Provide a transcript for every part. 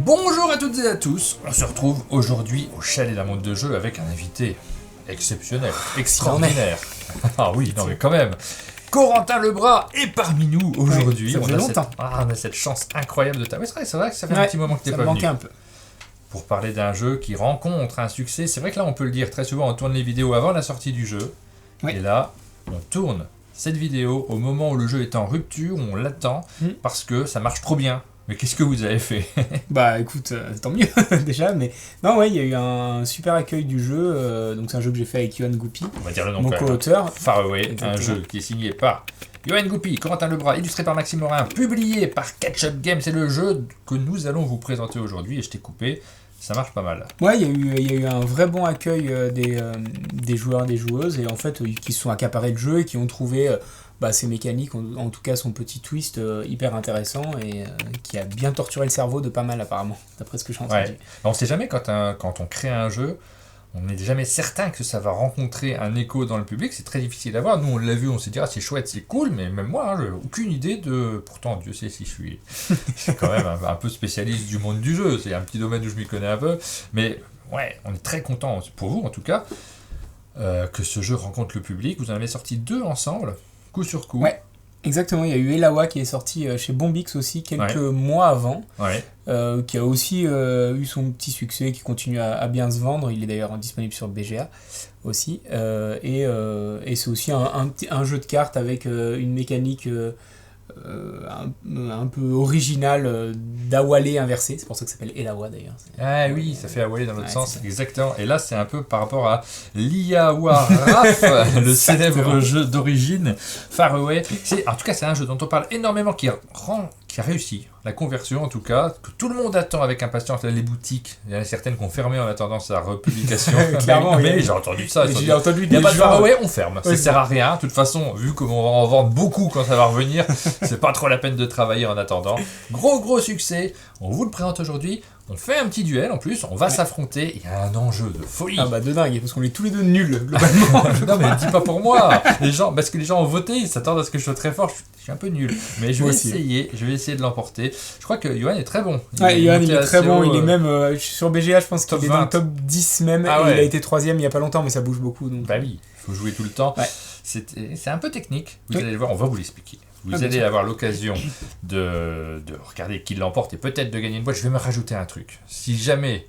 Bonjour à toutes et à tous, on se retrouve aujourd'hui au Chalet d'un monde de jeu avec un invité exceptionnel, extraordinaire. Ah oui, non mais quand même. Corentin Lebras est parmi nous aujourd'hui. Ça fait longtemps. On a cette chance incroyable de t'avoir. C'est vrai que ça fait un petit moment que t'es pas venu. Ça me manquait un peu. Pour parler d'un jeu qui rencontre un succès. C'est vrai que là on peut le dire, très souvent on tourne les vidéos avant la sortie du jeu. Oui. Et là, on tourne cette vidéo au moment où le jeu est en rupture, où on l'attend, parce que ça marche trop bien. Mais qu'est-ce que vous avez fait? Bah écoute, tant mieux déjà, mais non ouais, il y a eu un super accueil du jeu, donc c'est un jeu que j'ai fait avec Yoann Goupy, on va dire le nom mon co-auteur. Far Away, un jeu qui est signé par Yoann Goupy, Corentin Lebras, illustré par Maxime Morin, publié par Catch-Up Games, c'est le jeu que nous allons vous présenter aujourd'hui, et je t'ai coupé, ça marche pas mal. Ouais, il y a eu un vrai bon accueil des joueurs et des joueuses, et en fait, qui se sont accaparés le jeu et qui ont trouvé... ses mécaniques, en tout cas son petit twist hyper intéressant et qui a bien torturé le cerveau de pas mal apparemment, d'après ce que j'ai entendu. Ouais. On sait jamais quand on crée un jeu, on n'est jamais certain que ça va rencontrer un écho dans le public, c'est très difficile à voir. Nous on l'a vu, on s'est dit c'est chouette, c'est cool, mais même moi j'ai aucune idée de... Pourtant Dieu sait si je suis quand même un peu spécialiste du monde du jeu, c'est un petit domaine où je m'y connais un peu, mais ouais, on est très content, pour vous en tout cas, que ce jeu rencontre le public. Vous en avez sorti 2 ensemble. Coup sur coup. Ouais, exactement. Il y a eu Elawa qui est sorti chez Bombix aussi quelques mois avant, qui a aussi eu son petit succès, qui continue à bien se vendre. Il est d'ailleurs disponible sur BGA aussi. Et c'est aussi un jeu de cartes avec une mécanique un peu originale d'Awalé inversé. C'est pour ça que ça s'appelle Elawa d'ailleurs. Ah oui, ça fait Awalé dans l'autre sens, exactement. Et là, c'est un peu par rapport à l'Iawaraf, le célèbre jeu d'origine Far Away. En tout cas, c'est un jeu dont on parle énormément, qui a réussi la conversion, en tout cas, que tout le monde attend avec impatience. Là, les boutiques, il y en a certaines qui ont fermé en attendant sa republication. Clairement, mais j'ai entendu ça. J'ai entendu il n'y a pas de Far Away, on ferme. Ça ne sert à rien. De toute façon, vu qu'on va en vendre beaucoup quand ça va revenir, c'est pas trop la peine de travailler en attendant. Gros succès. On vous le présente aujourd'hui. On fait un petit duel en plus, on va s'affronter, il y a un enjeu de folie. Ah bah de dingue, parce qu'on est tous les deux nuls, globalement. Non mais dis pas pour moi, parce que les gens ont voté, ils s'attendent à ce que je sois très fort, je suis un peu nul. Mais je vais essayer de l'emporter. Je crois que Yoann est très bon. Yoann il est très bon, il est même sur BGA, je pense qu'il est dans le top 10 même, et il a été 3ème il y a pas longtemps, mais ça bouge beaucoup. Donc... Bah oui, il faut jouer tout le temps. Ouais. C'est un peu technique, vous allez voir, on va vous l'expliquer. Vous allez avoir l'occasion de regarder qui l'emporte et peut-être de gagner une boîte. Je vais me rajouter un truc. Si jamais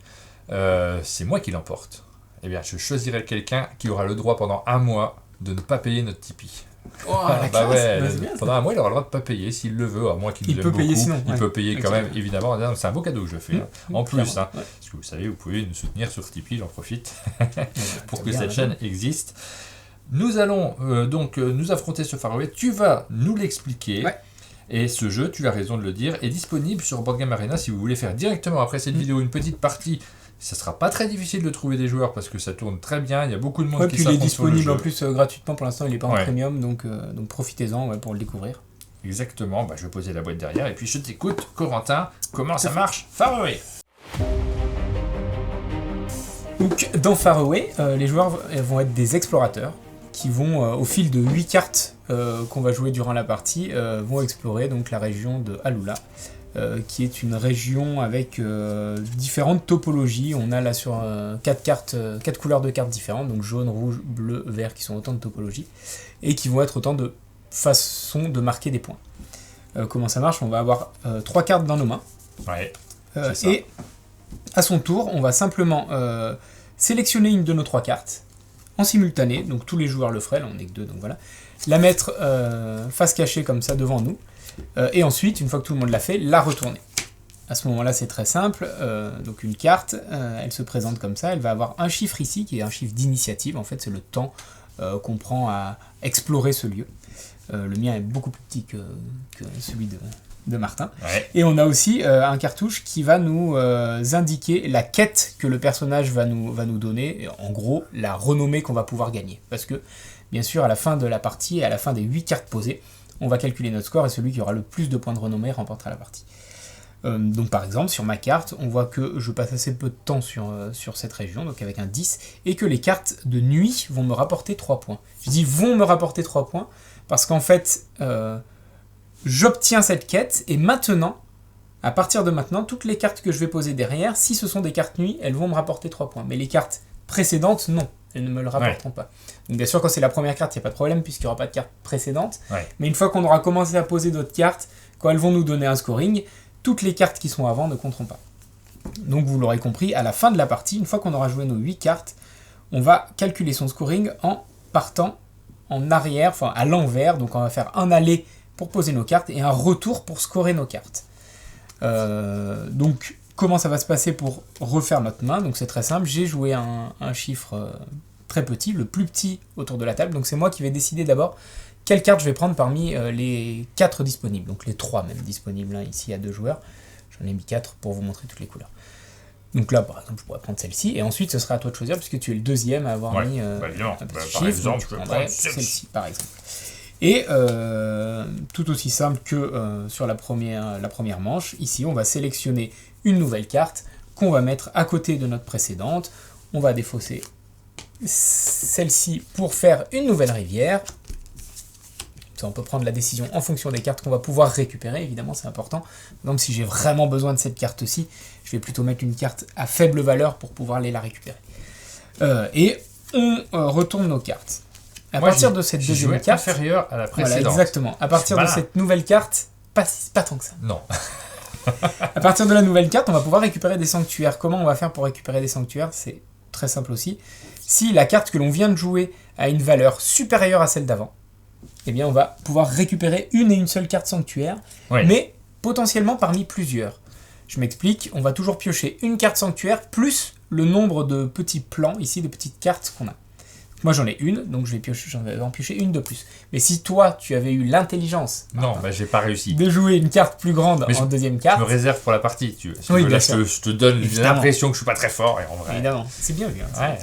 c'est moi qui l'emporte, eh bien, je choisirai quelqu'un qui aura le droit pendant 1 mois de ne pas payer notre Tipeee. Pendant 1 mois, il aura le droit de ne pas payer s'il le veut, à moins qu'il l'aime beaucoup. Il peut payer quand même, évidemment. C'est un beau cadeau que je fais. En plus, parce que vous savez, vous pouvez nous soutenir sur Tipeee, j'en profite, pour que cette chaîne existe. Nous allons donc nous affronter ce Far Away. Tu vas nous l'expliquer. Ouais. Et ce jeu, tu as raison de le dire, est disponible sur Board Game Arena. Si vous voulez faire directement après cette vidéo une petite partie, ça sera pas très difficile de trouver des joueurs parce que ça tourne très bien. Il y a beaucoup de monde qui s'affronte. Il est disponible en plus gratuitement pour l'instant. Il n'est pas en premium, donc profitez-en pour le découvrir. Exactement. Je vais poser la boîte derrière et puis je t'écoute, Corentin. Comment ça marche, Far Away? Donc dans Far Away, les joueurs vont être des explorateurs qui vont, au fil de 8 cartes qu'on va jouer durant la partie, vont explorer donc la région de Alula, qui est une région avec différentes topologies. On a là sur 4 couleurs de cartes différentes, donc jaune, rouge, bleu, vert, qui sont autant de topologies, et qui vont être autant de façons de marquer des points. Comment ça marche? On va avoir 3 cartes dans nos mains, et à son tour, on va simplement sélectionner une de nos 3 cartes, en simultané, donc tous les joueurs le feraient, là on n'est que 2, donc voilà, la mettre face cachée comme ça devant nous, et ensuite, une fois que tout le monde l'a fait, la retourner. À ce moment-là, c'est très simple, donc une carte, elle se présente comme ça, elle va avoir un chiffre ici, qui est un chiffre d'initiative, en fait c'est le temps qu'on prend à explorer ce lieu. Le mien est beaucoup plus petit que celui de Martin. Ouais. Et on a aussi un cartouche qui va nous indiquer la quête que le personnage va nous donner, et en gros la renommée qu'on va pouvoir gagner. Parce que bien sûr à la fin de la partie et à la fin des 8 cartes posées, on va calculer notre score et celui qui aura le plus de points de renommée remportera la partie. Donc par exemple sur ma carte, on voit que je passe assez peu de temps sur cette région, donc avec un 10, et que les cartes de nuit vont me rapporter 3 points. Je dis vont me rapporter 3 points parce qu'en fait... j'obtiens cette quête et maintenant, À partir de maintenant, toutes les cartes que je vais poser derrière, si ce sont des cartes nuit, elles vont me rapporter 3 points. Mais les cartes précédentes, non, elles ne me le rapporteront pas. Donc bien sûr, quand c'est la première carte, il n'y a pas de problème puisqu'il n'y aura pas de carte précédente. Mais une fois qu'on aura commencé à poser d'autres cartes, quand elles vont nous donner un scoring, toutes les cartes qui sont avant ne compteront pas. Donc vous l'aurez compris, à la fin de la partie, une fois qu'on aura joué nos 8 cartes, on va calculer son scoring en partant en arrière, enfin à l'envers. Donc on va faire un aller pour poser nos cartes et un retour pour scorer nos cartes. Donc comment ça va se passer pour refaire notre main? Donc c'est très simple, j'ai joué un chiffre très petit, le plus petit autour de la table. Donc c'est moi qui vais décider d'abord quelle carte je vais prendre parmi les 4 disponibles. Donc les 3 même disponibles, hein. Ici il y a 2 joueurs, j'en ai mis 4 pour vous montrer toutes les couleurs. Donc là par exemple je pourrais prendre celle-ci et ensuite ce sera à toi de choisir puisque tu es le deuxième à avoir mis un petit chiffre. Par exemple, je prendrais celle-ci par exemple. Et tout aussi simple que sur la première manche, ici on va sélectionner une nouvelle carte qu'on va mettre à côté de notre précédente. On va défausser celle-ci pour faire une nouvelle rivière. Ça, on peut prendre la décision en fonction des cartes qu'on va pouvoir récupérer, évidemment c'est important. Donc si j'ai vraiment besoin de cette carte-ci, je vais plutôt mettre une carte à faible valeur pour pouvoir aller la récupérer. Et on retourne nos cartes. À partir de cette deuxième carte inférieure à la précédente. Voilà, exactement. À partir de cette nouvelle carte, pas tant que ça. Non. À partir de la nouvelle carte, on va pouvoir récupérer des sanctuaires. Comment on va faire pour récupérer des sanctuaires? C'est très simple aussi. Si la carte que l'on vient de jouer a une valeur supérieure à celle d'avant, eh bien on va pouvoir récupérer une seule carte sanctuaire, mais potentiellement parmi plusieurs. Je m'explique, on va toujours piocher une carte sanctuaire plus le nombre de petits plans, ici de petites cartes qu'on a. Moi j'en ai une, donc j'en vais en piocher une de plus. Mais si toi tu avais eu l'intelligence j'ai pas réussi de jouer une carte plus grande en deuxième carte. Je me réserve pour la partie, tu veux. Là, je te donne l'impression que je suis pas très fort et en vrai. Évidemment, c'est bien vu. Hein,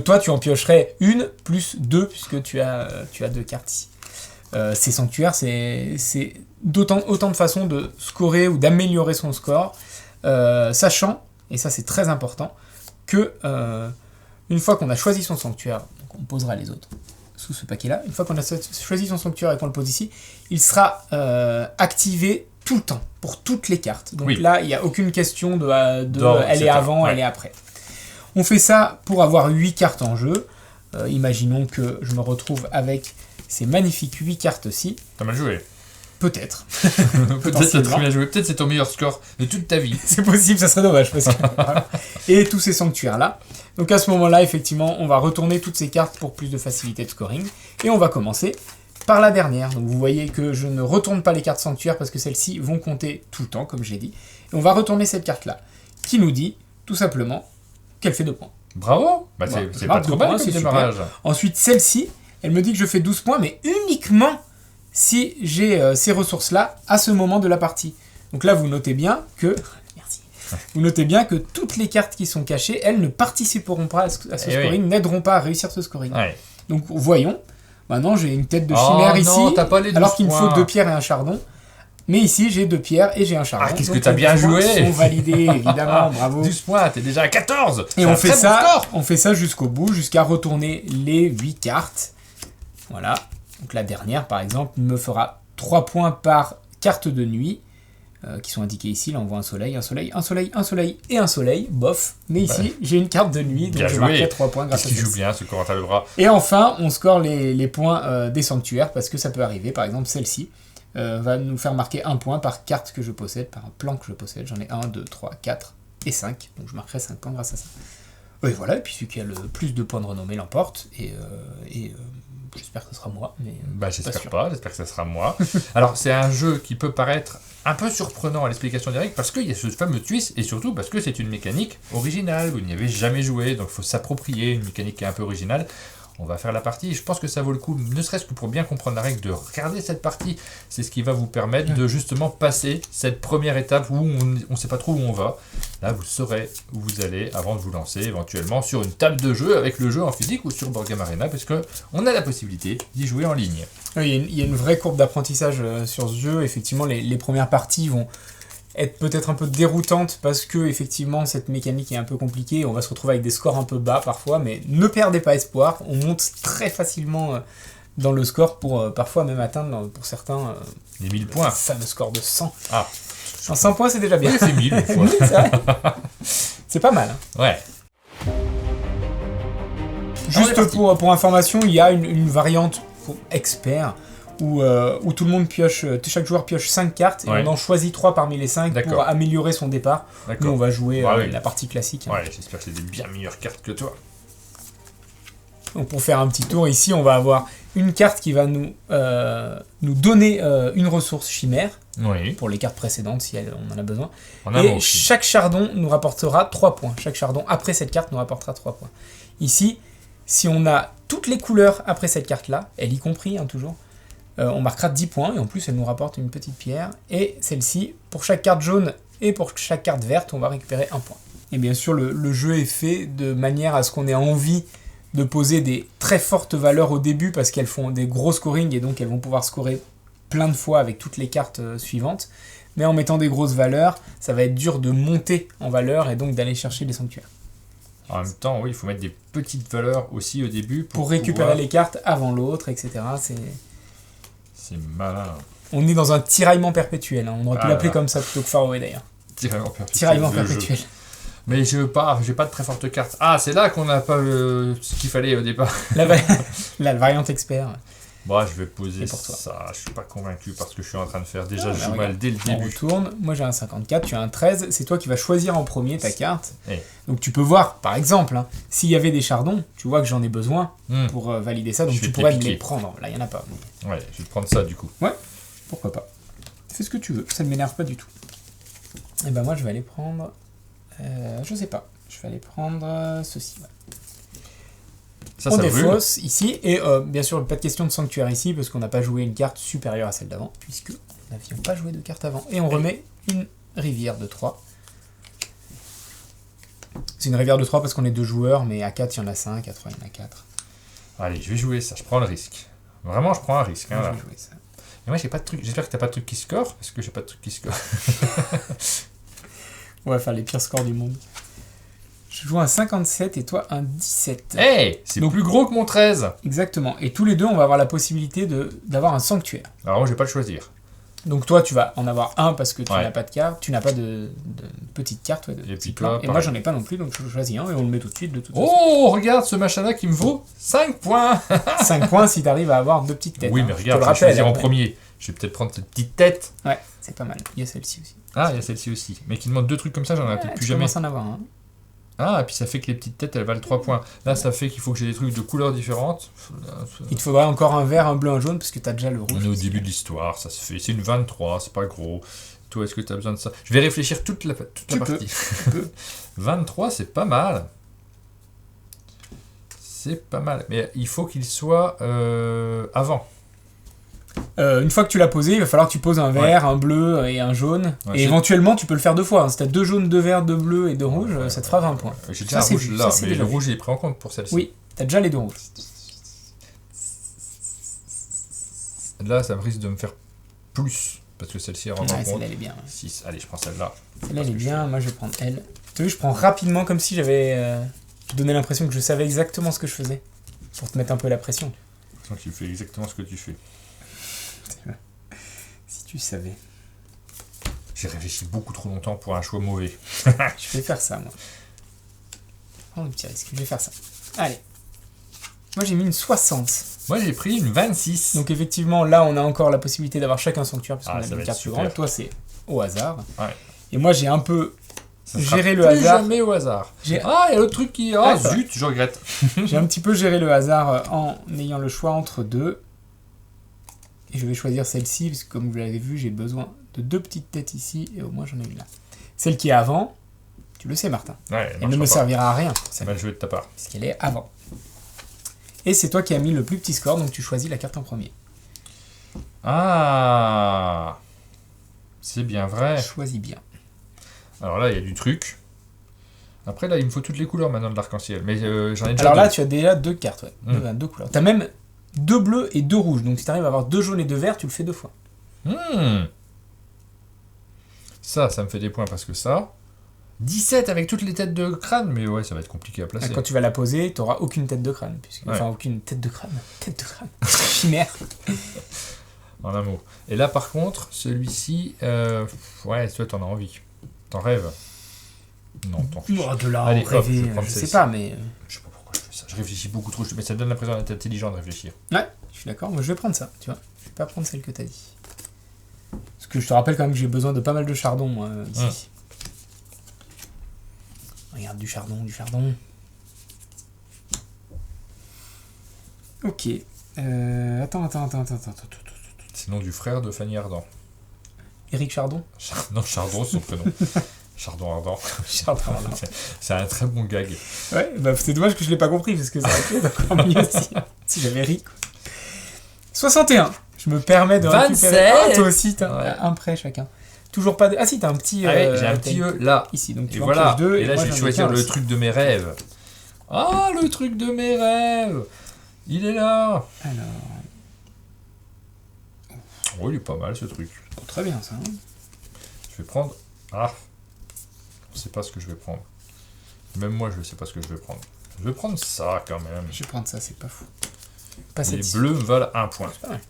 toi tu en piocherais une plus deux puisque tu as 2 cartes ici. Ces sanctuaires, c'est autant de façons de scorer ou d'améliorer son score, sachant, et ça c'est très important, que une fois qu'on a choisi son sanctuaire, donc on posera les autres sous ce paquet-là, une fois qu'on a choisi son sanctuaire et qu'on le pose ici, il sera activé tout le temps, pour toutes les cartes. Donc là, il n'y a aucune question de elle est avant, elle est après. On fait ça pour avoir 8 cartes en jeu. Imaginons que je me retrouve avec ces magnifiques 8 cartes-ci. T'as mal joué. Peut-être. Peut-être t'as très bien joué. Peut-être c'est ton meilleur score de toute ta vie. C'est possible, ça serait dommage. Parce que, voilà. Et tous ces sanctuaires-là. Donc à ce moment-là, effectivement, on va retourner toutes ces cartes pour plus de facilité de scoring. Et on va commencer par la dernière. Donc vous voyez que je ne retourne pas les cartes sanctuaires parce que celles-ci vont compter tout le temps, comme j'ai dit. Et on va retourner cette carte-là, qui nous dit, tout simplement, qu'elle fait 2 points. Bravo. C'est pas trop mal comme démarrage. Ensuite, celle-ci, elle me dit que je fais 12 points, mais uniquement si j'ai ces ressources-là à ce moment de la partie. Donc là, vous notez bien que... Merci. Vous notez bien que toutes les cartes qui sont cachées, elles ne participeront pas à ce scoring, n'aideront pas à réussir ce scoring. Donc voyons. Maintenant, j'ai une tête de chimère ici, t'as pas les 12 alors qu'il me faut 2 pierres et un chardon. Mais ici, j'ai 2 pierres et j'ai un chardon. Ah, qu'est-ce que t'as bien joué! Ils sont validés, évidemment, bravo. 12 points, t'es déjà à 14! Et on fait ça jusqu'au bout, jusqu'à retourner les 8 cartes. Voilà. Donc la dernière, par exemple, me fera 3 points par carte de nuit, qui sont indiquées ici. Là, on voit un soleil, un soleil, un soleil, un soleil et un soleil. Bof. Mais ici, j'ai une carte de nuit, donc je marquerai 3 points grâce à ça. Tu joues bien, ce Corentin Lebras. Et enfin, on score les points des sanctuaires, parce que ça peut arriver. Par exemple, celle-ci va nous faire marquer 1 point par carte que je possède, par un plan que je possède. J'en ai 1, 2, 3, 4 et 5. Donc je marquerai 5 points grâce à ça. Et voilà, et puis celui qui a le plus de points de renommée l'emporte. J'espère que ce sera moi, mais j'espère pas, j'espère que ce sera moi. Alors, c'est un jeu qui peut paraître un peu surprenant à l'explication directe parce qu'il y a ce fameux twist et surtout parce que c'est une mécanique originale. Vous n'y avez jamais joué, donc il faut s'approprier une mécanique qui est un peu originale. On va faire la partie, je pense que ça vaut le coup, ne serait-ce que pour bien comprendre la règle, de regarder cette partie. C'est ce qui va vous permettre de justement passer cette première étape où on ne sait pas trop où on va. Là, vous saurez où vous allez avant de vous lancer éventuellement sur une table de jeu avec le jeu en physique ou sur Board Game Arena, parce qu'on a la possibilité d'y jouer en ligne. Oui, il y a une vraie courbe d'apprentissage sur ce jeu. Effectivement, les premières parties vont être peut-être un peu déroutante parce que effectivement cette mécanique est un peu compliquée, on va se retrouver avec des scores un peu bas parfois, mais ne perdez pas espoir, on monte très facilement dans le score pour parfois même atteindre pour certains les 1000 points. Le fameux score de 100. En 100 points, c'est déjà bien. Oui, c'est 1000 une fois. Oui, c'est vrai. C'est pas mal. Hein. Ouais. Juste pour information, il y a une variante pour expert où tout le monde pioche, chaque joueur pioche 5 cartes et on en choisit 3 parmi les 5 pour améliorer son départ. Nous, on va jouer la partie classique. Ouais, j'espère que c'est des bien meilleures cartes que toi. Donc pour faire un petit tour, ici, on va avoir une carte qui va nous donner une ressource chimère pour les cartes précédentes si on en a besoin. Et chaque chardon nous rapportera 3 points. Chaque chardon après cette carte nous rapportera 3 points. Ici, si on a toutes les couleurs après cette carte-là, elle y compris toujours, on marquera 10 points et en plus elle nous rapporte une petite pierre. Et celle-ci, pour chaque carte jaune et pour chaque carte verte, on va récupérer 1 point. Et bien sûr, le jeu est fait de manière à ce qu'on ait envie de poser des très fortes valeurs au début parce qu'elles font des gros scoring et donc elles vont pouvoir scorer plein de fois avec toutes les cartes suivantes. Mais en mettant des grosses valeurs, ça va être dur de monter en valeur et donc d'aller chercher les sanctuaires. En même temps, oui, il faut mettre des petites valeurs aussi au début pour récupérer les cartes avant l'autre, etc. C'est malin. On est dans un tiraillement perpétuel. Hein. On aurait pu l'appeler comme ça plutôt que Faroé d'ailleurs. Tiraillement perpétuel. Mais j'ai pas de très forte carte. Ah, c'est là qu'on n'a pas ce qu'il fallait au départ. La variante expert. Bon, je vais poser ça. Je suis pas convaincu parce que je suis en train de faire déjà je joue mal dès le début. On retourne. Moi j'ai un 54, tu as un 13. C'est toi qui vas choisir en premier ta carte. Donc tu peux voir, par exemple, s'il y avait des chardons, tu vois que j'en ai besoin pour valider ça. Donc tu pourrais me les prendre. Là, il n'y en a pas. Mais... Ouais, je vais prendre ça du coup. Ouais, pourquoi pas. Fais ce que tu veux. Ça ne m'énerve pas du tout. Et ben moi je vais aller prendre... je sais pas. Je vais aller prendre ceci. Ouais. On défausse ici, et bien sûr, pas de question de sanctuaire ici, parce qu'on n'a pas joué une carte supérieure à celle d'avant, puisque nous n'avions pas joué de carte avant. Et on remet une rivière de 3. C'est une rivière de 3 parce qu'on est 2 joueurs, mais à 4, il y en a 5, à 3, il y en a 4. Allez, je vais jouer ça, je prends le risque. Vraiment, je prends un risque. Hein, je vais jouer ça. Et moi, j'ai pas de truc. J'espère que t'as pas de truc qui score, parce que j'ai pas de truc qui score. On va faire les pires scores du monde. Je joue un 57 et toi un 17. Hey, c'est donc plus gros que mon 13. Exactement. Et tous les deux, on va avoir la possibilité d'avoir un sanctuaire. Alors moi, je vais pas le choisir. Donc toi, tu vas en avoir un parce que tu n'as pas de carte. Tu n'as pas de petite carte. Et puis toi, et moi, j'en ai pas non plus, donc je choisis un et on le met tout de suite. Oh, regarde ce machin-là qui me vaut 5 points. 5 points si tu arrives à avoir 2 petites têtes. Oui, mais regarde, je vais choisir en premier. Je vais peut-être prendre cette petite tête. Ouais, c'est pas mal. Il y a celle-ci aussi. Ah, il y a celle-ci aussi. Mais qui demande 2 trucs comme ça, j'en ai peut-être plus jamais. Je commence à en avoir un. Ah, et puis ça fait que les petites têtes, elles valent 3 points. Là, ça fait qu'il faut que j'ai des trucs de couleurs différentes. Il te faudrait encore un vert, un bleu, un jaune, parce que t'as déjà le rouge. On est au début de l'histoire, ça se fait. C'est une 23, c'est pas gros. Toi, est-ce que t'as besoin de ça? Je vais réfléchir toute la partie. 23, c'est pas mal. C'est pas mal. Mais il faut qu'il soit avant. Une fois que tu l'as posé, il va falloir que tu poses un vert, un bleu et un jaune. Ouais, et éventuellement, tu peux le faire 2 fois. Hein. Si tu as 2 jaunes, 2 verts, 2 bleus et 2 rouges, ça te fera 20 points. J'ai déjà un rouge là, mais le rouge il est pris en compte pour celle-ci. Oui, tu as déjà les 2 rouges. Là, ça me risque de me faire plus. Parce que celle-ci rentre en compte. Celle-là, elle est bien. 6. Allez, je prends celle-là. Celle-là, elle est bien. Moi, je vais prendre elle. Tu as vu, je prends rapidement comme si j'avais donné l'impression que je savais exactement ce que je faisais. Pour te mettre un peu la pression. Donc, tu fais exactement ce que tu fais. Si tu savais. J'ai réfléchi beaucoup trop longtemps pour un choix mauvais. Je vais faire ça, moi. Prends le petit risque, je vais faire ça. Allez. Moi, j'ai mis une 60. Moi, j'ai pris une 26. Donc, effectivement, là, on a encore la possibilité d'avoir chacun sanctuaire, parce qu'on a une carte plus grande. Toi, c'est au hasard. Ouais. Et moi, j'ai un peu géré le hasard. Jamais au hasard. Ah, il y a l'autre truc qui... Ah, zut, je regrette. J'ai un petit peu géré le hasard en ayant le choix entre 2. Et je vais choisir celle-ci, parce que comme vous l'avez vu, j'ai besoin de 2 petites têtes ici, et au moins j'en ai une là. Celle qui est avant, tu le sais Martin, elle ne me servira à rien. Elle va jouer de ta part. Puisqu'elle est avant. Et c'est toi qui as mis le plus petit score, donc tu choisis la carte en premier. Ah, c'est bien vrai. Choisis bien. Alors là, il y a du truc. Après là, il me faut toutes les couleurs maintenant de l'arc-en-ciel, mais j'en ai déjà Alors là, tu as déjà 2 cartes, ouais. 2 couleurs. Tu as même 2 bleus et 2 rouges. Donc si tu arrives à avoir 2 jaunes et 2 verts, tu le fais 2 fois. Ça me fait des points parce que ça... 17 avec toutes les têtes de crâne, mais ouais, ça va être compliqué à placer. Quand tu vas la poser, tu n'auras aucune tête de crâne. Enfin, aucune tête de crâne. Tête de crâne. Chimère. En un mot. Et là, par contre, celui-ci, ouais, toi, t'en as envie. T'en rêves. Non, t'en fiches. De là, Allez, hop, rêver, je je sais pas, mais... Je sais pas pourquoi je fais ça. Je réfléchis beaucoup trop, mais ça donne l'impression d'être intelligent de réfléchir. Ouais, je suis d'accord. Moi, je vais prendre ça, tu vois. Je vais pas prendre celle que t'as dit. Parce que je te rappelle quand même que j'ai besoin de pas mal de chardon, moi, ici. Regarde, du chardon, du chardon. Ok. Attends. Sinon, du frère de Fanny Ardant. Éric Chardon. Non, Chardon, c'est son prénom. Chardon Ardant. Chardon. C'est un très bon gag. Ouais, bah c'est dommage que je l'ai pas compris, parce que ça aurait pu être encore mieux si j'avais ri. Quoi. 61. Je me permets de 27. récupérer. Ah, toi aussi, t'as Ouais. un prêt chacun. Toujours pas de... Ah si, t'as un petit... Allez, j'ai un petit E là. Ici, donc tu Et en voilà. pioches deux. Et là, moi, je vais j'en ai choisir qu'un le aussi. truc de mes rêves. Ah, le truc de mes rêves. Il est là. Alors... Oh, il est pas mal ce truc. Oh, très bien, ça. Hein. Je vais prendre... Ah. Je sais pas ce que je vais prendre. Même moi, je ne sais pas ce que je vais prendre. Je vais prendre ça quand même. Je vais prendre ça, c'est pas fou. Pas Les celle-ci. bleus me valent 1 point. C'est pas mal.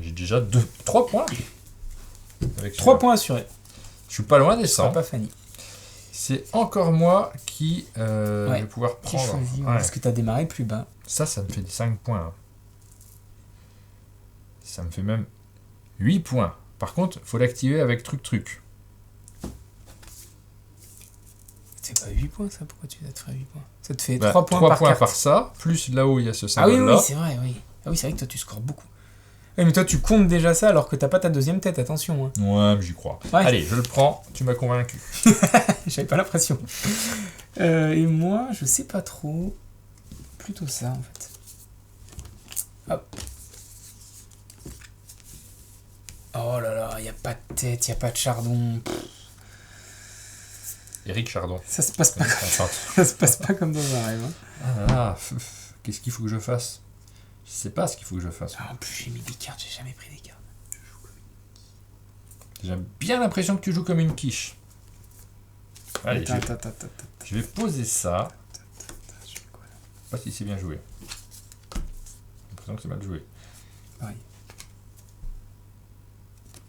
J'ai déjà 3 points. Avec 3 celui-là. points assurés. Je suis pas loin des Ce sera 100. pas Fanny. C'est encore moi qui vais pouvoir Qui prendre. choisit, Ouais. parce que t'as démarré plus bas. Ça me fait 5 points. Hein. Ça me fait même 8 points. Par contre, il faut l'activer avec truc. C'est pas 8 points ça, pourquoi tu te ferais 8 points? Ça te fait Bah, 3 points 3 par points carte. par ça, plus là-haut il y a ce Ah oui, symbole-là. oui, c'est vrai, oui. Ah oui, c'est vrai que toi tu scores beaucoup. Oui, mais toi tu comptes déjà ça alors que t'as pas ta deuxième tête, attention. Hein. Ouais, mais j'y crois. Ouais. Allez, je le prends, tu m'as convaincu. J'avais pas l'impression. Et moi, je sais pas trop. Plutôt ça en fait. Hop. Oh là là, y a pas de tête, y a pas de chardon. Éric Chardon. Ça se passe pas, Attends. ça se passe pas comme dans un rêve. Hein. Ah là là, qu'est-ce qu'il faut que je fasse? Je sais pas ce qu'il faut que je fasse. Ah, en plus, j'ai mis des cartes, j'ai jamais pris des cartes. J'ai bien l'impression que tu joues comme une quiche. Allez, Attends. je vais poser ça. Je fais quoi là? Je sais pas si c'est bien joué. J'ai l'impression que c'est mal joué. Pareil.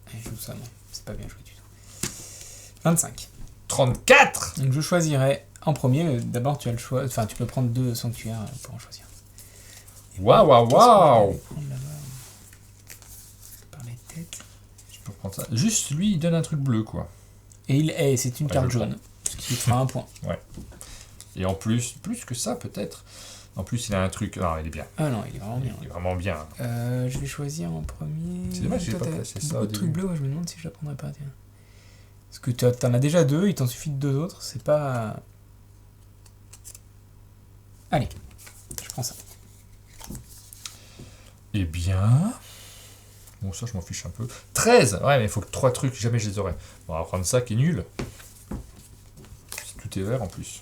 Allez, je joue ça, moi. C'est pas bien joué du tout. 25. 34. Donc je choisirais en premier, d'abord tu as le choix, enfin tu peux prendre 2 sanctuaires pour en choisir. Waouh. Qu'est-ce qu'on va prendre là-bas par les têtes. Je peux prendre ça. Juste lui, il donne un truc bleu, quoi. Et c'est une Ouais, carte je le jaune, ce qui te fera un point. Et en plus que ça, peut-être. En plus, il a un truc. Non, il est bien. Ah non, il est vraiment bien. Il est vraiment bien. Je vais choisir en premier. C'est dommage que j'ai Toi, pas t'as placé ça beaucoup au de trucs début. bleus, ouais, je me demande si je la prendrais pas, tiens. Parce que t'en as déjà 2, il t'en suffit de 2 autres, c'est pas... Allez, je prends ça. Eh bien... Bon, ça, je m'en fiche un peu. 13. Ouais, mais il faut que 3 trucs, jamais je les aurais. Bon, on va prendre ça, qui est nul. Tout est vert, en plus.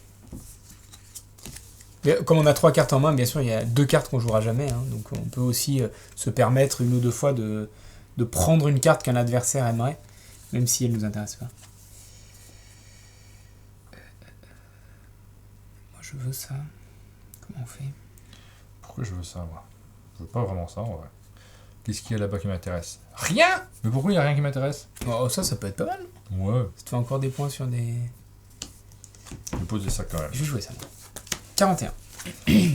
Et comme on a 3 cartes en main, bien sûr, il y a 2 cartes qu'on jouera jamais, hein, donc on peut aussi se permettre 1 ou 2 fois de prendre une carte qu'un adversaire aimerait, même si elle nous intéresse pas. Moi, je veux ça. Comment on fait? Pourquoi je veux ça, moi? Je veux pas vraiment ça, en vrai. Qu'est-ce qu'il y a là-bas qui m'intéresse? Rien! Mais pourquoi il n'y a rien qui m'intéresse? Oh, ça peut être pas mal. Ouais, Ça te fait encore des points sur des... je vais poser ça quand même. Je vais jouer ça, moi. 41.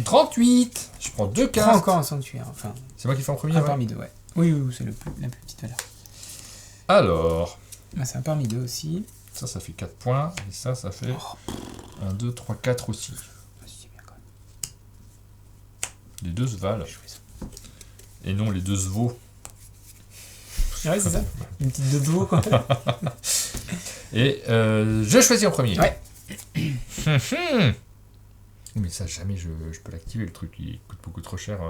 38! Je prends 2 Prends cartes. encore un sanctuaire, enfin, C'est moi qui fais en premier, un ouais. parmi 2, ouais. Oui, c'est la plus petite valeur. Alors, Ah, c'est un parmi 2 aussi. ça fait 4 points. Et ça fait 1, 2, 3, 4 aussi. Ah, c'est bien quand même. Les deux se valent. Je vais jouer ça. Et non, les deux se vaut. Ouais, c'est ça. Une petite de veau, quoi. Et je choisis en premier. Ouais. Mais ça, jamais je peux l'activer, le truc. Il coûte beaucoup trop cher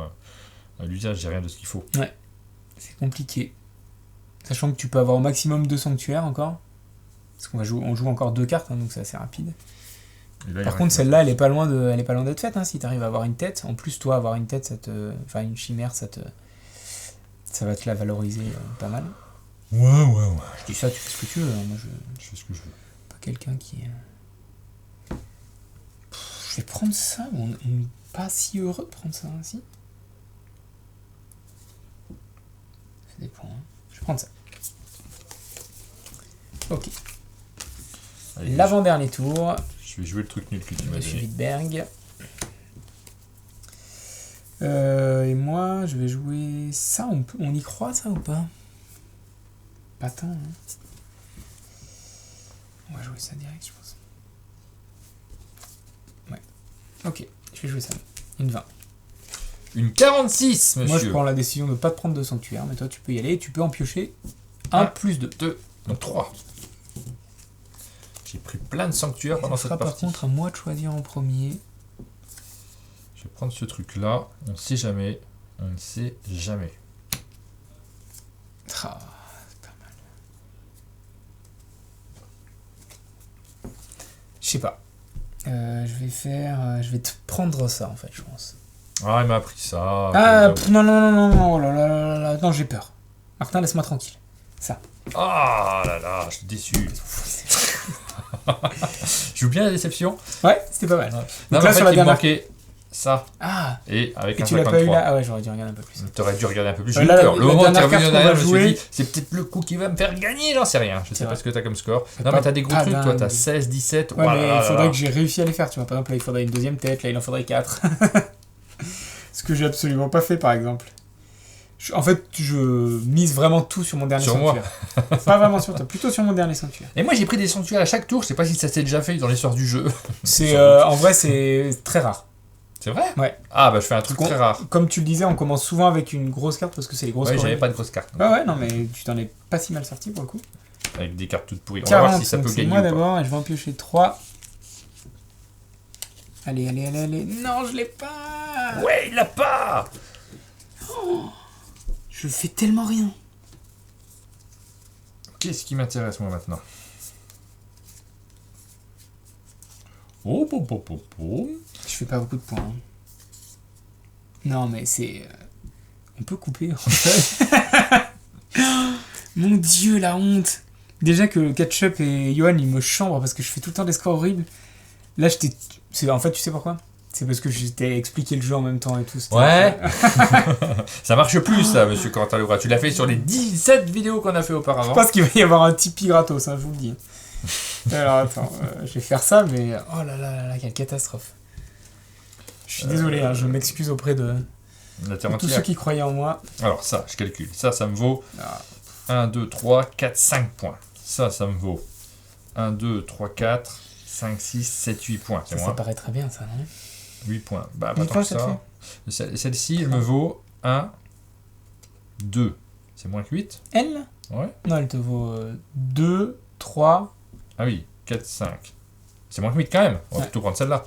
à l'usage. J'ai rien de ce qu'il faut. C'est compliqué. Sachant que tu peux avoir au maximum 2 sanctuaires encore. Parce qu'on on joue encore 2 cartes, hein, donc c'est assez rapide. Et là, il y a Par rien contre, qui celle-là, elle est pas loin d'être faite, hein, si tu arrives à avoir une tête. En plus, toi, avoir une tête, enfin une chimère, ça va te la valoriser pas mal. Ouais. Je dis ça, tu fais ce que tu veux. Hein. Moi, Je fais ce que je veux. pas quelqu'un qui... Je vais prendre ça, mais on n'est pas si heureux de prendre ça, hein, si. Je vais prendre ça. Ok. Allez, L'avant-dernier tour. je vais jouer le truc nul que tu m'as Monsieur donné. Wittberg. Et moi, je vais jouer ça. On y croit, ça, ou pas? Pas tant, hein. On va jouer ça direct, je pense. Ouais. Ok, je vais jouer ça. Une 20. Une 46, monsieur. Moi, je prends la décision de ne pas te prendre de sanctuaire, mais toi, tu peux y aller et tu peux en piocher 1 plus 2. 2, donc 3. J'ai pris plein de sanctuaires pendant cette par partie. contre à moi de choisir en premier. Je vais prendre ce truc-là. On ne sait jamais. On ne sait jamais. Ah, c'est pas mal. Je sais pas. Je vais te prendre ça en fait, je pense. Ah, il m'a appris ça. Non, oh là là là là, non, j'ai peur. Martin, laisse-moi tranquille. Ça. Ah là là, je suis déçu. Je joue bien la déception. Ouais, c'était pas mal. Non, Donc mais là, en fait, sur la il me dernière- manquait ça. Ah, Et avec et un tu l'as pas 53. eu là? Ah ouais, j'aurais dû regarder un peu plus. T'aurais dû regarder un peu plus. J'ai Là, eu peur. Le la moment où t'es dernière revenu carte en arrière, qu'on je va me suis jouer- dit, c'est peut-être le coup qui va me faire gagner, j'en sais rien. Je sais C'est pas vrai. ce que t'as comme score. C'est Non, pas- mais t'as des gros pas trucs, toi. dingue. T'as 16, 17. Ouais, Voilà, mais là, il faudrait là. que j'ai réussi à les faire, tu vois. Par exemple, là, il faudrait une deuxième tête, là, il en faudrait 4. Ce que j'ai absolument pas fait, par exemple. En fait, je mise vraiment tout sur mon dernier Sur moi. sanctuaire. Pas vraiment sur toi, plutôt sur mon dernier sanctuaire. Et moi, j'ai pris des sanctuaires à chaque tour. Je sais pas si ça s'est déjà fait dans l'histoire du jeu. C'est, en vrai, c'est très rare. C'est vrai? Ouais. Ah, bah, je fais un truc Parce très qu'on- rare. Comme tu le disais, on commence souvent avec une grosse carte parce que c'est les grosses Ouais, corées. j'avais pas de grosse carte. Ouais, non, mais tu t'en es pas si mal sorti pour le coup. Avec des cartes toutes pourries. On va 40, voir si ça donc peut c'est gagner moi ou pas. d'abord et je vais en piocher 3. Allez. Non, je l'ai pas. Ouais, il l'a pas! Je fais tellement rien. Qu'est-ce qui m'intéresse, moi, maintenant? Oh, Je fais pas beaucoup de points. Hein. Non, mais c'est... On peut couper, en fait. Mon Dieu, la honte. Déjà que Ketchup et Johan, ils me chambrent parce que je fais tout le temps des scores horribles. Là, en fait, tu sais pourquoi? C'est parce que je t'ai expliqué le jeu en même temps et tout. c'était- Ouais. Ça marche plus, ça, monsieur Cantalora. Tu l'as fait sur les 17 vidéos qu'on a fait Je auparavant. pense qu'il va y avoir un Tipeee gratos, hein, je vous le dis. Alors, attends, je vais faire ça, mais... Oh là là là là, quelle catastrophe. Je suis désolé, hein, je m'excuse auprès de La terre tous entière. ceux qui croyaient en moi. Alors, ça, je calcule. Ça me vaut Ah. 1, 2, 3, 4, 5 points. Ça me vaut 1, 2, 3, 4, 5, 6, 7, 8 points. C'est Ça moi. paraît très bien, ça, non? 8 points. Bah, pas Huit tant points, que ça te ça. Celle-ci, elle me vaut 1, 2. C'est moins que 8? Elle? Ouais. Non, elle te vaut 2, 3... Ah oui, 4, 5. C'est moins que 8 quand même. On va Ouais. plutôt prendre celle-là.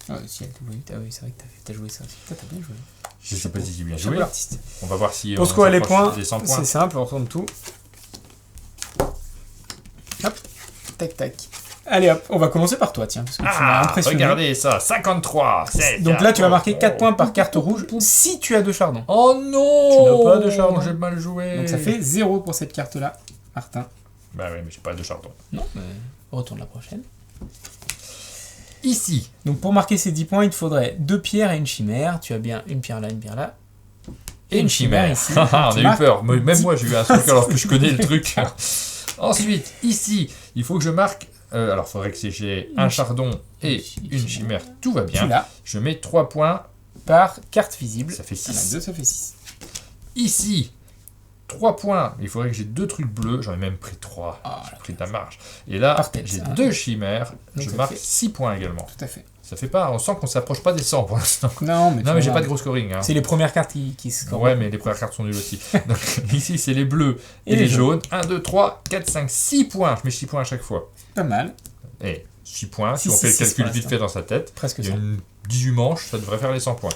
Ah, si, elle te vaut 8. Ah oui, c'est vrai que t'as joué ça aussi. Putain, t'as bien joué. Je sais pas si j'ai bien Chapeau joué. l'artiste. On va voir si Pour on ce qu'on a les s'approche points, des 100 points. c'est simple, on retourne tout. Hop, tac, tac. Allez hop, on va commencer par toi, tiens, parce que tu m'as Ah, impressionné. regardez ça, 53. Donc là, tu vas marquer 4 points par carte rouge si tu as 2 chardons. Oh non! Tu n'as pas de chardon. J'ai mal joué. Donc ça fait 0 pour cette carte-là, Martin. Bah ouais, mais j'ai pas de chardon. Non, mais retourne la prochaine. Ici. Donc pour marquer ces 10 points, il te faudrait 2 pierres et une chimère. Tu as bien une pierre là, une pierre là. Et une chimère. ici. On Tu a eu marques peur. Même 10 moi, j'ai eu un truc alors que je connais le truc. Ensuite, ici, il faut que je marque. Alors, il faudrait que j'ai un chardon et une chimère. Tout va Tu bien. l'as Je mets 3 points. par carte visible. Ça fait Il y en a 6. 2, ça fait 6. Ici, 3 points. Il faudrait que j'ai 2 trucs bleus. J'en ai même pris 3. Ah, J'ai pris de la marge. Et là, Par tête, j'ai ça. 2 chimères. Donc Je ça marque fait- 6 points également. Tout à fait. Ça fait pas. On sent qu'on s'approche pas des 100 pour l'instant. Non, mais, Non, mais j'ai pas de gros scoring. Hein. C'est les premières cartes qui scorent. Ouais, mais les premières cartes sont nulles aussi. Donc, ici, c'est les bleus et les jaunes. 1, 2, 3, 4, 5, 6 points. Je mets 6 points à chaque fois. Pas mal. Et 6 points, si Six, on fait le six, calcul pour vite l'instant. fait dans sa tête, Presque il y ça. a une 18 manches, ça devrait faire les 100 points.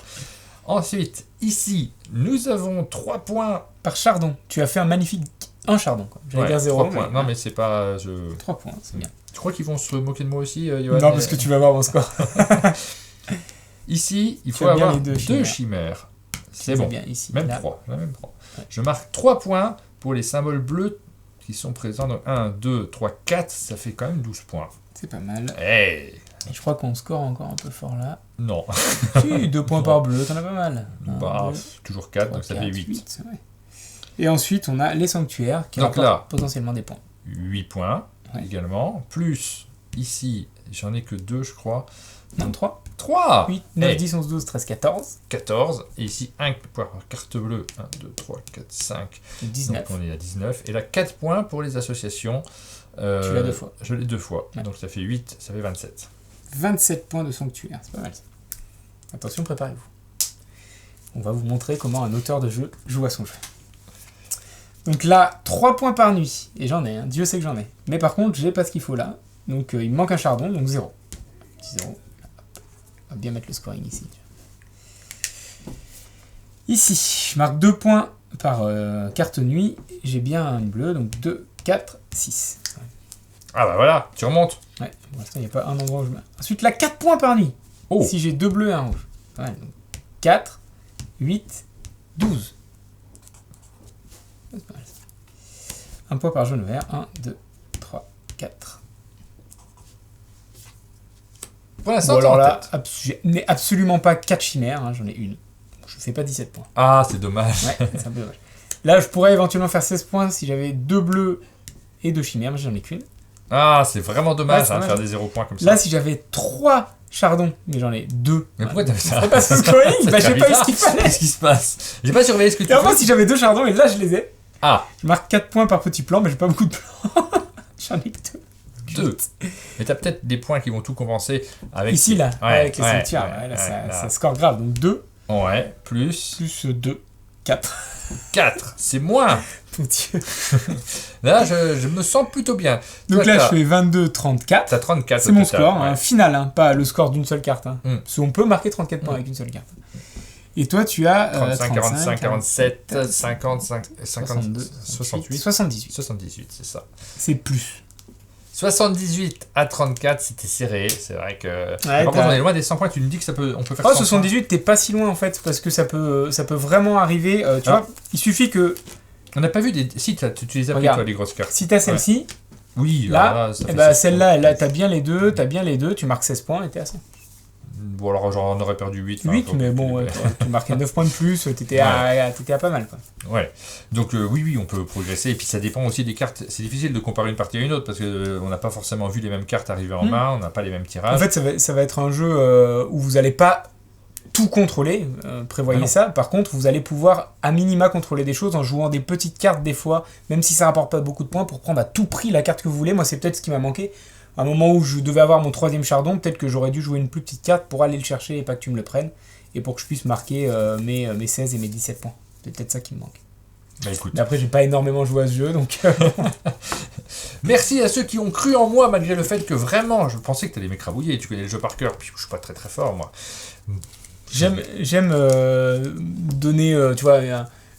Ensuite, ici, nous avons 3 points. Par chardon. Tu as fait un magnifique... Un chardon, quoi. J'allais Ouais, dire 0. 3 points. Non, mais c'est pas. 3 points, c'est bien. Tu crois qu'ils vont se moquer de moi aussi, Johan? Non, parce que tu vas voir mon score. Ici, il Tu faut as bien avoir les deux 2 chimères. chimères. C'est C'est bon. bien ici. Même là. 3. Même 3. Ouais. Je marque 3 points pour les symboles bleus qui sont présents. Donc 1, 2, 3, 4. Ça fait quand même 12 points. C'est pas mal. Hey! Et je crois qu'on score encore un peu fort là. Non. Si, 2 points par bleu, t'en as pas mal. Un, Bah, deux, toujours 4, trois, donc ça fait quatre, 8. ouais. Et ensuite, on a les sanctuaires qui Donc rapportent là, potentiellement des points. 8 points également. Plus, ici, j'en ai que 2, je crois. Non, 3. 3 8, 9, 10, 11, 12, 13, 14. 14. Et ici, 1 point par carte bleue. 1, 2, 3, 4, 5. 19. Donc on est à 19. Et là, 4 points pour les associations. Tu l'as 2 fois. Je l'ai 2 fois. Ouais. Donc ça fait 8, ça fait 27. 27 points de sanctuaire, c'est pas mal ça. Attention, préparez-vous. On va vous montrer comment un auteur de jeu joue à son jeu. Donc là, 3 points par nuit. Et j'en ai, hein. Dieu sait que j'en ai. Mais par contre, j'ai pas ce qu'il faut là. Donc il me manque un chardon, donc 0. Petit 0. On va bien mettre le scoring ici. Ici, je marque 2 points par carte nuit. J'ai bien une bleue, donc 2, 4, 6. Ah bah voilà, tu remontes. Ouais, pour l'instant, il n'y a pas un endroit où je mets. Ensuite, là, 4 points par nuit. Oh. Ici, j'ai 2 bleus et un rouge. Ouais, donc 4, 8, 12. C'est pas mal. Un point par jaune vert. 1, 2, 3, 4. Pour l'instant, Bon, alors t'es en là, tête. je n'ai absolument pas 4 chimères. Hein, j'en ai une. Je fais pas 17 points. Ah, c'est dommage. Ouais, c'est un peu dommage. Là, je pourrais éventuellement faire 16 points si j'avais 2 bleus et 2 chimères, mais j'en ai qu'une. Ah, c'est vraiment dommage Ouais, c'est de dommage. faire des 0 points comme ça. Là, si j'avais 3 chardons, mais j'en ai 2. Mais pourquoi t'as fait ça? C'est pas ce scoring, bah j'ai pas eu ce qu'il fallait. Qu'est-ce qui se passe? J'ai pas surveillé ce que tu Et enfin, fais. si j'avais 2 chardons, et là, je les ai. Ah, Je marque 4 points par petit plan, mais j'ai pas beaucoup de plans. J'en ai que 2. 2. Mais t'as peut-être des points qui vont tout compenser avec... Ici, là, Ouais, avec les ouais, sanctuaires, ouais, ouais, là, ouais, ça là. score grave. Donc 2 Ouais, plus plus 2, 4. 4. C'est moins. Mon Dieu. Là, je me sens plutôt bien. Donc Toi, là, t'as- je fais 22, 34. T'as 34 C'est au mon total, score, ouais. hein, final, hein, pas le score d'une seule carte. Hein. Mm. Parce qu'on peut marquer 34 points avec une seule carte. Et toi, tu as 35, 45, 47, 47, 50, 50, 62, 68, 78. 78, c'est ça. C'est plus. 78 à 34, c'était serré. C'est vrai que... Ouais, Par contre, t'as- on est loin des 100 points. Tu me dis que ça peut, on peut faire Oh, 100 points. 78, t'es pas si loin en fait, parce que ça peut vraiment arriver. Tu Ah. vois, il suffit que On n'a pas vu des... Si, tu les as pris, Regarde. toi, les grosses cartes. si t'as celle-ci, Oui, là, alors ça eh fait ben, 16 celle-là, points. là, t'as bien les deux, tu marques 16 points et t'es à 100. Bon, alors j'en aurais perdu 8. 8, mais bon, ouais, tu marquais 9 points de plus, t'étais à pas mal. Quoi. Ouais. Donc oui, on peut progresser. Et puis ça dépend aussi des cartes. C'est difficile de comparer une partie à une autre parce que on n'a pas forcément vu les mêmes cartes arriver en main, on n'a pas les mêmes tirages. En fait, ça va être un jeu où vous allez pas tout contrôler, prévoyez Ah non. ça. Par contre, vous allez pouvoir à minima contrôler des choses en jouant des petites cartes des fois, même si ça rapporte pas beaucoup de points, pour prendre à tout prix la carte que vous voulez. Moi, c'est peut-être ce qui m'a manqué. À un moment où je devais avoir mon 3e chardon, peut-être que j'aurais dû jouer une plus petite carte pour aller le chercher et pas que tu me le prennes, et pour que je puisse marquer mes 16 et mes 17 points. C'est peut-être ça qui me manque. Bah écoute. Mais après, j'ai pas énormément joué à ce jeu, donc... Merci à ceux qui ont cru en moi malgré le fait que vraiment, je pensais que t'allais m'écrabouiller. Tu connais le jeu par cœur, puis je suis pas très très fort moi. J'aime donner, tu vois,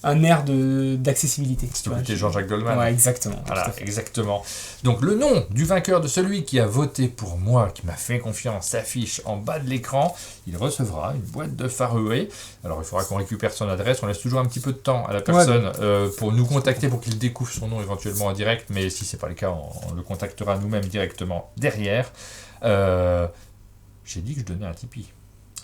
un air d'accessibilité. S'il te plaît, Jean-Jacques Goldman. Ouais, exactement. Voilà, tout à fait. exactement. Donc le nom du vainqueur, de celui qui a voté pour moi, qui m'a fait confiance, s'affiche en bas de l'écran. Il recevra une boîte de Far Away. Alors il faudra qu'on récupère son adresse. On laisse toujours un petit peu de temps à la personne pour nous contacter, pour qu'il découvre son nom éventuellement en direct. Mais si c'est pas le cas, on le contactera nous-mêmes directement derrière. J'ai dit que je donnais un Tipeee.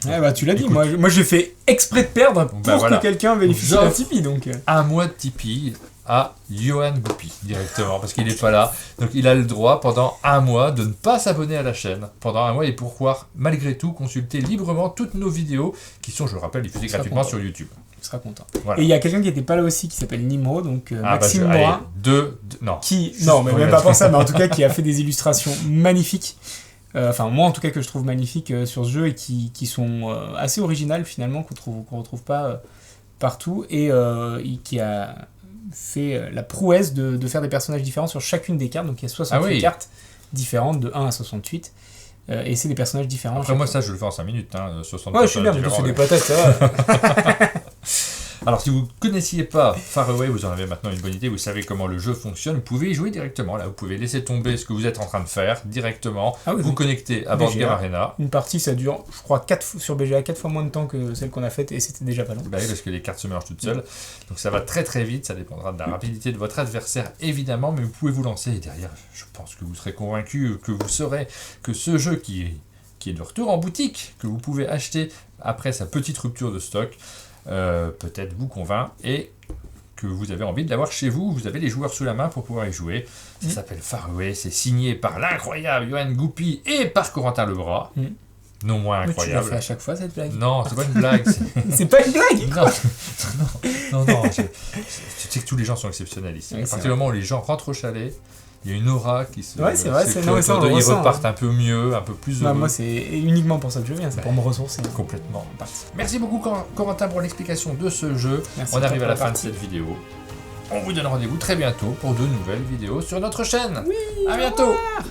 Ouais, bah, tu l'as dit, Écoute. moi j'ai fait exprès de perdre pour Bah, voilà. que quelqu'un bénéficie J'offre d'un Tipeee. Donc, Un mois de Tipeee à Johan Goupy directement parce qu'il n'est pas là. Donc il a le droit pendant un mois de ne pas s'abonner à la chaîne pendant un mois et pour pouvoir malgré tout consulter librement toutes nos vidéos qui sont, je le rappelle, diffusées sera gratuitement content. sur YouTube. tu seras content. Voilà. Et il y a quelqu'un qui n'était pas là aussi qui s'appelle Nimro, donc Ah bah Maxime allez, Morin, non. qui, Juste non mais pour même le pas pour mettre. ça, mais en tout cas qui a fait des illustrations magnifiques. Enfin moi en tout cas que je trouve magnifiques sur ce jeu et qui sont assez originales finalement, qu'on retrouve pas partout, et qui a fait la prouesse de faire des personnages différents sur chacune des cartes. Donc il y a 68 oui. cartes différentes de 1 à 68 et c'est des personnages différents. Après moi ça je le fais en 5 minutes, 60 Ouais, je suis bien, mais différents, c'est des ouais. patates, ça va. Alors si vous ne connaissiez pas Far Away, vous en avez maintenant une bonne idée, vous savez comment le jeu fonctionne, vous pouvez y jouer directement, là vous pouvez laisser tomber ce que vous êtes en train de faire directement, Ah oui, vous oui. connecter à Board Game BGA. Arena. Une partie, ça dure, je crois, sur BGA 4 fois moins de temps que celle qu'on a faite, et c'était déjà pas long. Bah oui, parce que les cartes se mélangent toutes seules. Donc ça va très très vite, ça dépendra de la rapidité de votre adversaire évidemment, mais vous pouvez vous lancer et derrière, je pense que vous serez convaincu, que vous saurez que ce jeu qui est de retour en boutique, que vous pouvez acheter après sa petite rupture de stock, peut-être vous convainc et que vous avez envie de l'avoir chez vous. Vous avez les joueurs sous la main pour pouvoir y jouer. Ça s'appelle Faraway. C'est signé par l'incroyable Yoann Goupy et par Corentin Lebras. Non moins incroyable. Mais tu l'as fait à chaque fois cette blague. Non, c'est pas une blague. C'est pas une blague. Non. Tu sais que tous les gens sont exceptionnels ici. Oui, à partir du moment où les gens rentrent au chalet, il y a une aura qui se. Ouais, c'est vrai. Ils repartent un peu mieux, un peu plus heureux. Moi, c'est uniquement pour ça que je viens. C'est pour me ressourcer. Complètement. Merci beaucoup, Corentin, pour l'explication de ce jeu. Merci. On arrive à la fin de cette vidéo. On vous donne rendez-vous très bientôt pour de nouvelles vidéos sur notre chaîne. Oui, à bientôt. Au revoir.